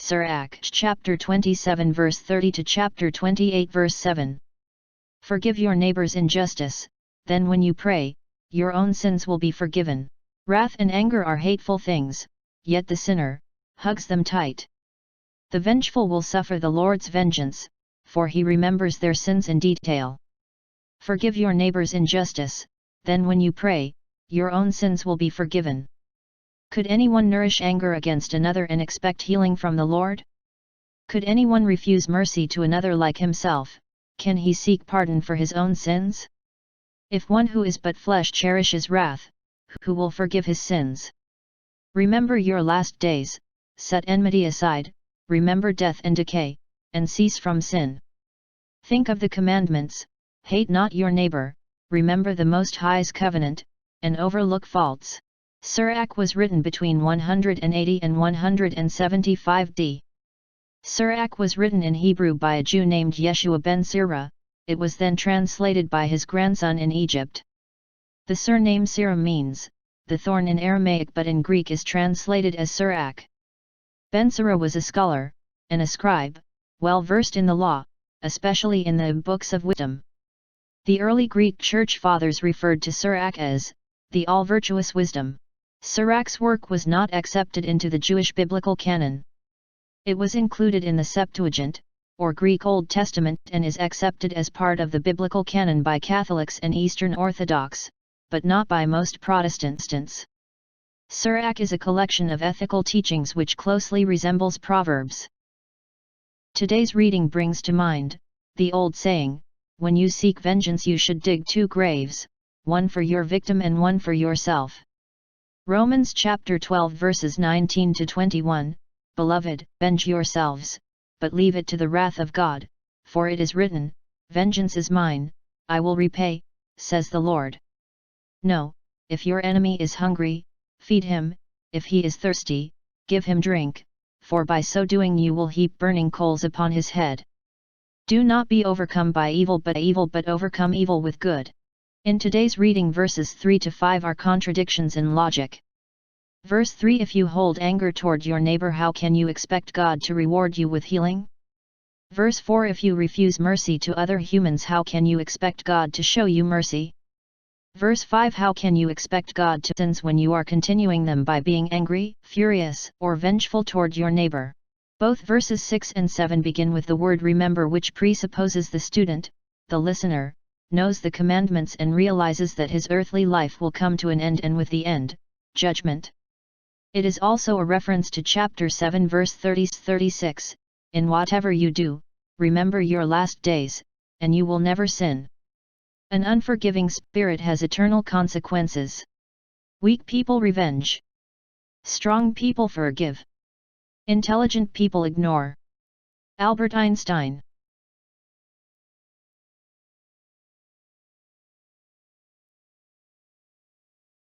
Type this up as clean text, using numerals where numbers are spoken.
Sirach chapter 27 verse 30 to chapter 28 verse 7. Forgive your neighbor's injustice, then when you pray, your own sins will be forgiven. Wrath and anger are hateful things, yet the sinner hugs them tight. The vengeful will suffer the Lord's vengeance, for he remembers their sins in detail. Forgive your neighbor's injustice, then when you pray, your own sins will be forgiven. Could anyone nourish anger against another and expect healing from the Lord? Could anyone refuse mercy to another like himself? Can he seek pardon for his own sins? If one who is but flesh cherishes wrath, who will forgive his sins? Remember your last days, set enmity aside, remember death and decay, and cease from sin. Think of the commandments, hate not your neighbor, remember the Most High's covenant, and overlook faults. Sirach was written between 180 and 175 D. Sirach was written in Hebrew by a Jew named Yeshua ben Sirah. It was then translated by his grandson in Egypt. The surname Sirah means the thorn in Aramaic, but in Greek is translated as Sirach. Ben Sirah was a scholar, and a scribe, well versed in the law, especially in the books of wisdom. The early Greek church fathers referred to Sirach as the all-virtuous wisdom. Sirach's work was not accepted into the Jewish biblical canon. It was included in the Septuagint, or Greek Old Testament, and is accepted as part of the biblical canon by Catholics and Eastern Orthodox, but not by most Protestants. Sirach is a collection of ethical teachings which closely resembles Proverbs. Today's reading brings to mind the old saying, when you seek vengeance you should dig 2 graves, one for your victim and one for yourself. Romans chapter 12 verses 19 to 21, Beloved, avenge yourselves, but leave it to the wrath of God, for it is written, Vengeance is mine, I will repay, says the Lord. No, if your enemy is hungry, feed him, if he is thirsty, give him drink, for by so doing you will heap burning coals upon his head. Do not be overcome by evil but overcome evil with good. In today's reading verses 3 to 5 are contradictions in logic. Verse 3, if you hold anger toward your neighbor, how can you expect God to reward you with healing? Verse 4, if you refuse mercy to other humans, how can you expect God to show you mercy? Verse 5, how can you expect God to sins when you are continuing them by being angry, furious, or vengeful toward your neighbor? Both verses 6 and 7 begin with the word remember, which presupposes the student, the listener, knows the commandments and realizes that his earthly life will come to an end, and with the end, judgment. It is also a reference to chapter 7 verse 30-36, in whatever you do, remember your last days, and you will never sin. An unforgiving spirit has eternal consequences. Weak people revenge. Strong people forgive. Intelligent people ignore. Albert Einstein.